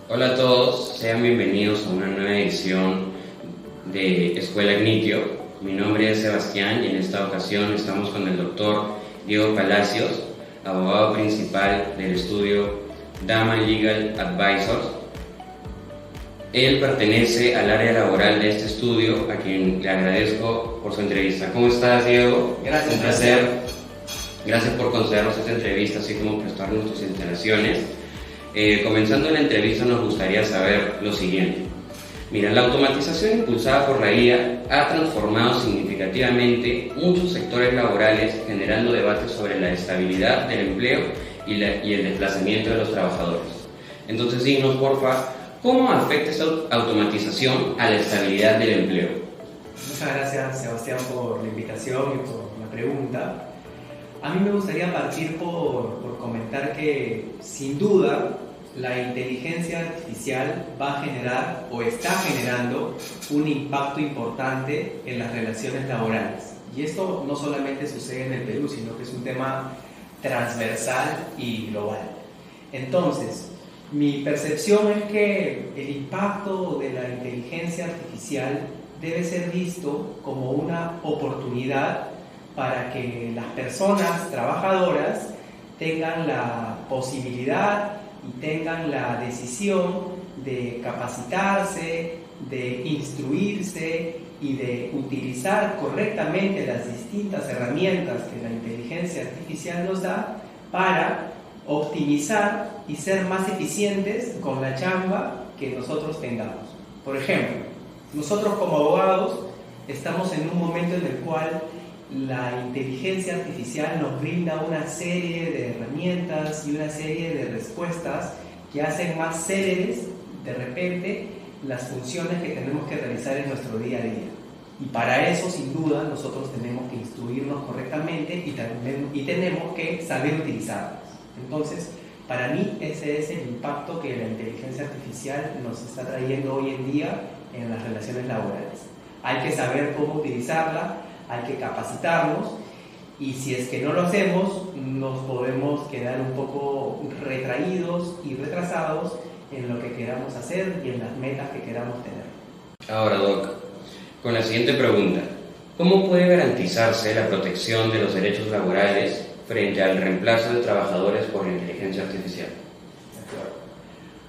Hola a todos, sean bienvenidos a una nueva edición de Escuela Ignitio. Mi nombre es Sebastián y en esta ocasión estamos con el doctor Diego Palacios, abogado principal del estudio Daman Legal Advisors. Él pertenece al área laboral de este estudio, a quien le agradezco por su entrevista. ¿Cómo estás, Diego? Gracias. Un placer. Gracias por concedernos esta entrevista, así como prestarnos tus instalaciones. Comenzando la entrevista, nos gustaría saber lo siguiente. Mira, la automatización impulsada por la IA ha transformado significativamente muchos sectores laborales, generando debates sobre la estabilidad del empleo y el desplazamiento de los trabajadores. Entonces, dinos, porfa, ¿cómo afecta esta automatización a la estabilidad del empleo? Muchas gracias, Sebastián, por la invitación y por la pregunta. A mí me gustaría partir por comentar que, sin duda, la inteligencia artificial va a generar o está generando un impacto importante en las relaciones laborales. Y esto no solamente sucede en el Perú, sino que es un tema transversal y global. Entonces, mi percepción es que el impacto de la inteligencia artificial debe ser visto como una oportunidad para que las personas trabajadoras tengan la posibilidad y tengan la decisión de capacitarse, de instruirse y de utilizar correctamente las distintas herramientas que la inteligencia artificial nos da para optimizar y ser más eficientes con la chamba que nosotros tengamos. Por ejemplo, nosotros como abogados estamos en un momento en el cual la inteligencia artificial nos brinda una serie de herramientas y una serie de respuestas que hacen más céleres de repente las funciones que tenemos que realizar en nuestro día a día. Y para eso, sin duda, nosotros tenemos que instruirnos correctamente y tenemos que saber utilizarlas. Entonces, para mí ese es el impacto que la inteligencia artificial nos está trayendo hoy en día en las relaciones laborales. Hay que saber cómo utilizarla, hay que capacitarnos, y si es que no lo hacemos, nos podemos quedar un poco retraídos y retrasados en lo que queramos hacer y en las metas que queramos tener. Ahora, Doc, con la siguiente pregunta. ¿Cómo puede garantizarse la protección de los derechos laborales frente al reemplazo de trabajadores por la inteligencia artificial?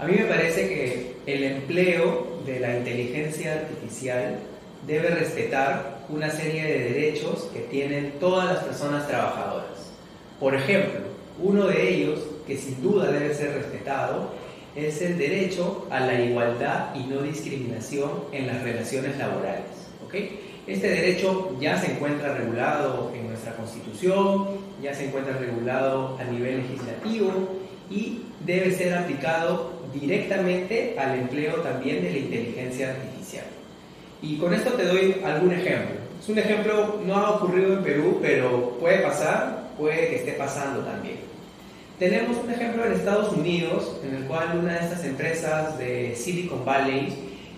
A mí me parece que el empleo de la inteligencia artificial debe respetar una serie de derechos que tienen todas las personas trabajadoras. Por ejemplo, uno de ellos, que sin duda debe ser respetado, es el derecho a la igualdad y no discriminación en las relaciones laborales. ¿Okay? Este derecho ya se encuentra regulado en nuestra Constitución, ya se encuentra regulado a nivel legislativo y debe ser aplicado directamente al empleo también de la inteligencia artificial. Y con esto te doy algún ejemplo. Es un ejemplo, no ha ocurrido en Perú, pero puede pasar, puede que esté pasando también. Tenemos un ejemplo en Estados Unidos, en el cual una de estas empresas de Silicon Valley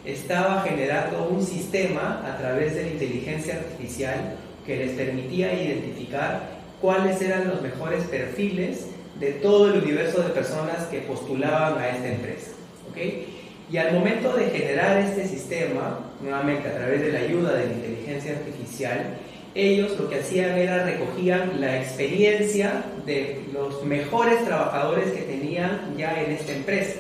estaba generando un sistema a través de la inteligencia artificial que les permitía identificar cuáles eran los mejores perfiles de todo el universo de personas que postulaban a esta empresa. ¿Okay? Y al momento de generar este sistema, nuevamente a través de la ayuda de la inteligencia artificial, ellos lo que hacían era recogían la experiencia de los mejores trabajadores que tenían ya en esta empresa.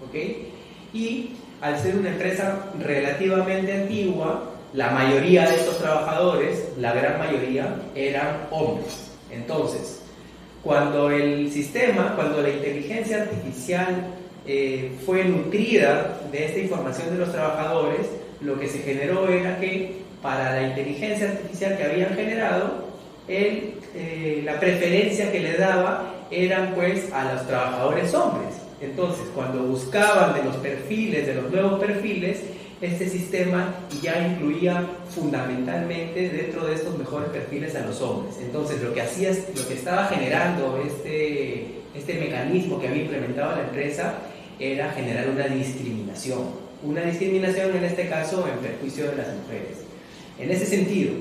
¿Okay? Y al ser una empresa relativamente antigua, la mayoría de estos trabajadores, la gran mayoría, eran hombres. Entonces, cuando el sistema, cuando la inteligencia artificial fue nutrida de esta información de los trabajadores, lo que se generó era que para la inteligencia artificial que habían generado, la preferencia que le daba eran pues a los trabajadores hombres. Entonces, cuando buscaban de los perfiles, de los nuevos perfiles, este sistema ya incluía fundamentalmente dentro de estos mejores perfiles a los hombres. Entonces, lo que estaba generando este mecanismo que había implementado la empresa era generar una discriminación en este caso en perjuicio de las mujeres. En ese sentido,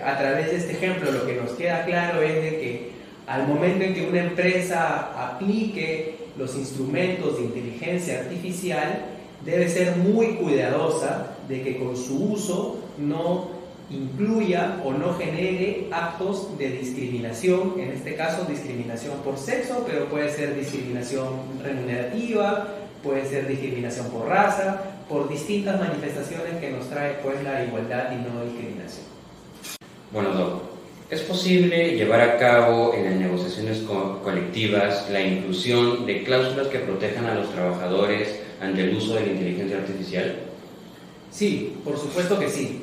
a través de este ejemplo, lo que nos queda claro es de que Al momento en que una empresa aplique los instrumentos de inteligencia artificial, debe ser muy cuidadosa de que con su uso no incluya o no genere actos de discriminación, en este caso discriminación por sexo, pero puede ser discriminación remunerativa, puede ser discriminación por raza, por distintas manifestaciones que nos trae pues la igualdad y no discriminación. Bueno, Doc, ¿es posible llevar a cabo en las negociaciones colectivas la inclusión de cláusulas que protejan a los trabajadores ante el uso de la inteligencia artificial? Sí, por supuesto que sí.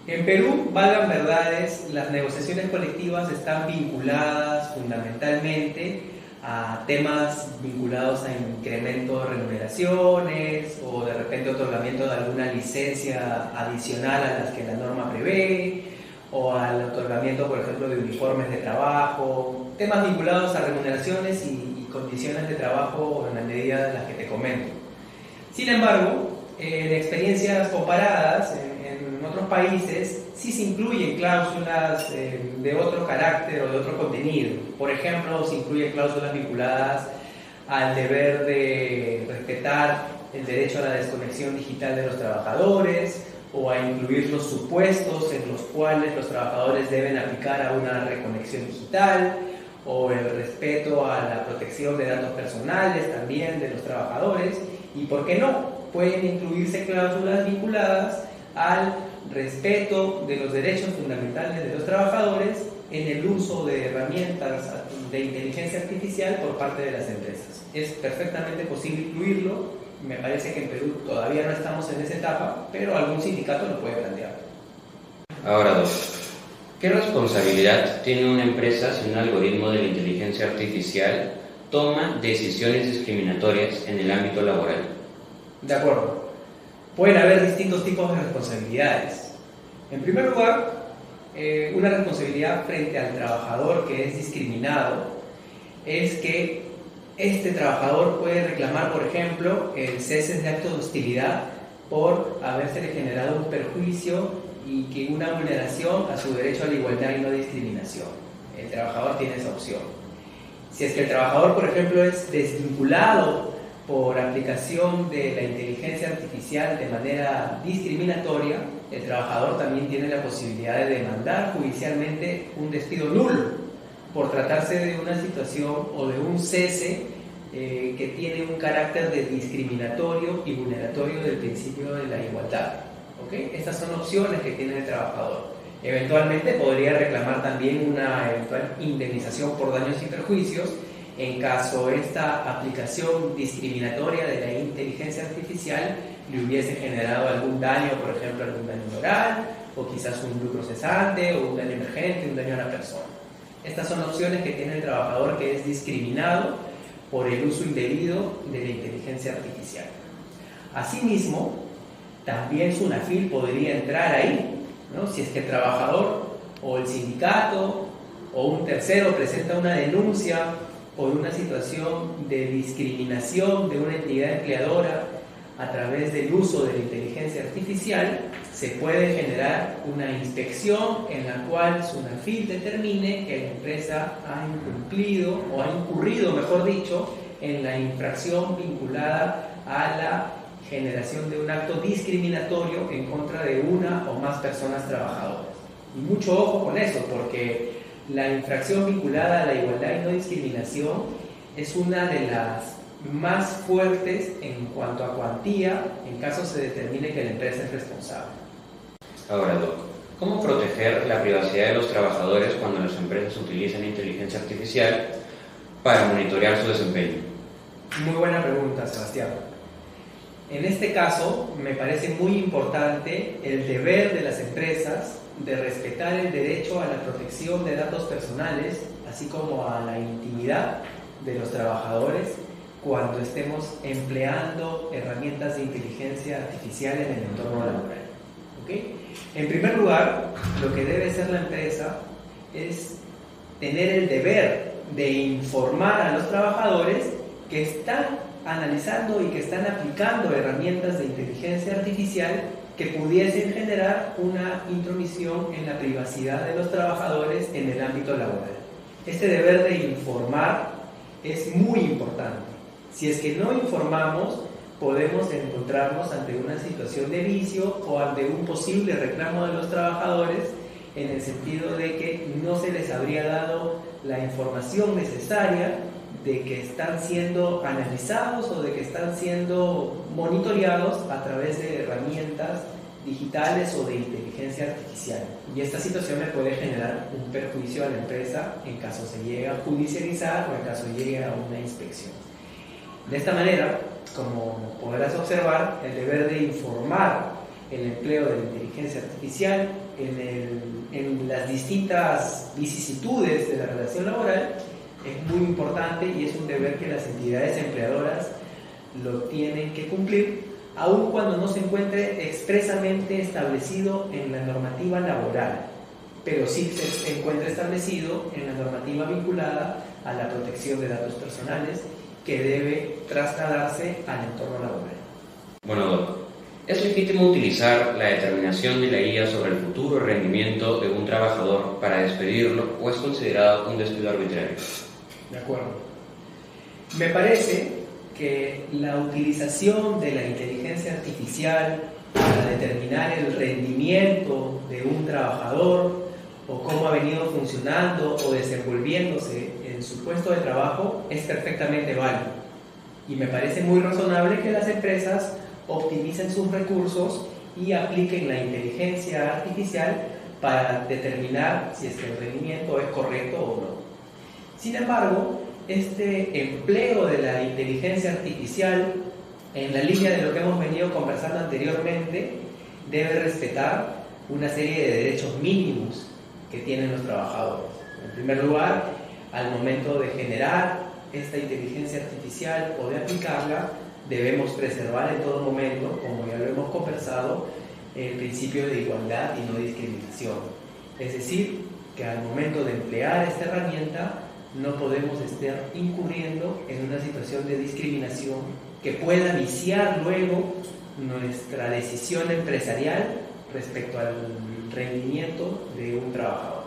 En Perú, valgan verdades, las negociaciones colectivas están vinculadas fundamentalmente a temas vinculados a incremento de remuneraciones o de repente otorgamiento de alguna licencia adicional a las que la norma prevé, o al otorgamiento, por ejemplo, de uniformes de trabajo, temas vinculados a remuneraciones y condiciones de trabajo en la medida de las que te comento. Sin embargo, en experiencias comparadas en otros países sí se incluyen cláusulas de otro carácter o de otro contenido. Por ejemplo, se incluyen cláusulas vinculadas al deber de respetar el derecho a la desconexión digital de los trabajadores, o a incluir los supuestos en los cuales los trabajadores deben aplicar a una reconexión digital, o el respeto a la protección de datos personales también de los trabajadores, y por qué no, pueden incluirse cláusulas vinculadas al respeto de los derechos fundamentales de los trabajadores en el uso de herramientas de inteligencia artificial por parte de las empresas. Es perfectamente posible incluirlo. Me parece que en Perú todavía no estamos en esa etapa, pero algún sindicato lo puede plantear. Ahora, Doc, ¿qué responsabilidad tiene una empresa si un algoritmo de la inteligencia artificial toma decisiones discriminatorias en el ámbito laboral? De acuerdo. Pueden haber distintos tipos de responsabilidades. En primer lugar, una responsabilidad frente al trabajador que es discriminado es que este trabajador puede reclamar, por ejemplo, el cese de actos de hostilidad por haberse generado un perjuicio y que una vulneración a su derecho a la igualdad y no discriminación. El trabajador tiene esa opción. Si es que el trabajador, por ejemplo, es desvinculado por aplicación de la inteligencia artificial de manera discriminatoria, el trabajador también tiene la posibilidad de demandar judicialmente un despido nulo por tratarse de una situación o de un cese que tiene un carácter de discriminatorio y vulneratorio del principio de la igualdad. ¿Okay? Estas son opciones que tiene el trabajador. Eventualmente podría reclamar también una eventual indemnización por daños y perjuicios en caso esta aplicación discriminatoria de la inteligencia artificial le hubiese generado algún daño, por ejemplo, algún daño moral, o quizás un lucro cesante, o un daño emergente, un daño a la persona. Estas son opciones que tiene el trabajador que es discriminado por el uso indebido de la inteligencia artificial. Asimismo, también SUNAFIL podría entrar ahí, ¿no? Si es que el trabajador o el sindicato o un tercero presenta una denuncia por una situación de discriminación de una entidad empleadora a través del uso de la inteligencia artificial, se puede generar una inspección en la cual SUNAFIL determine que la empresa ha incumplido o ha incurrido, mejor dicho, en la infracción vinculada a la generación de un acto discriminatorio en contra de una o más personas trabajadoras. Y mucho ojo con eso, porque la infracción vinculada a la igualdad y no discriminación es una de las más fuertes en cuanto a cuantía en caso se determine que la empresa es responsable. Ahora, Doc, ¿cómo proteger la privacidad de los trabajadores cuando las empresas utilizan inteligencia artificial para monitorear su desempeño? Muy buena pregunta, Sebastián. En este caso, me parece muy importante el deber de las empresas de respetar el derecho a la protección de datos personales, así como a la intimidad de los trabajadores cuando estemos empleando herramientas de inteligencia artificial en el entorno laboral. ¿Okay? En primer lugar, lo que debe hacer la empresa es tener el deber de informar a los trabajadores que están analizando y que están aplicando herramientas de inteligencia artificial que pudiesen generar una intromisión en la privacidad de los trabajadores en el ámbito laboral. Este deber de informar es muy importante. Si es que no informamos, podemos encontrarnos ante una situación de vicio o ante un posible reclamo de los trabajadores, en el sentido de que no se les habría dado la información necesaria de que están siendo analizados o de que están siendo monitoreados a través de herramientas digitales o de inteligencia artificial. Y esta situación le puede generar un perjuicio a la empresa en caso se llegue a judicializar o en caso llegue a una inspección. De esta manera, como podrás observar, el deber de informar el empleo de la inteligencia artificial en las distintas vicisitudes de la relación laboral es muy importante y es un deber que las entidades empleadoras lo tienen que cumplir, aun cuando no se encuentre expresamente establecido en la normativa laboral, pero sí se encuentra establecido en la normativa vinculada a la protección de datos personales que debe trasladarse al entorno laboral. Bueno, Doc, ¿es legítimo utilizar la determinación de la IA sobre el futuro rendimiento de un trabajador para despedirlo o es considerado un despido arbitrario? De acuerdo. Me parece que la utilización de la inteligencia artificial para determinar el rendimiento de un trabajador o cómo ha venido funcionando o desenvolviéndose en su puesto de trabajo es perfectamente válido. Y me parece muy razonable que las empresas optimicen sus recursos y apliquen la inteligencia artificial para determinar si es que el rendimiento es correcto o no. Sin embargo, este empleo de la inteligencia artificial, en la línea de lo que hemos venido conversando anteriormente, debe respetar una serie de derechos mínimos que tienen los trabajadores. En primer lugar, al momento de generar esta inteligencia artificial o de aplicarla, debemos preservar en todo momento, como ya lo hemos conversado, el principio de igualdad y no discriminación. Es decir, que al momento de emplear esta herramienta, no podemos estar incurriendo en una situación de discriminación que pueda viciar luego nuestra decisión empresarial respecto al rendimiento de un trabajador.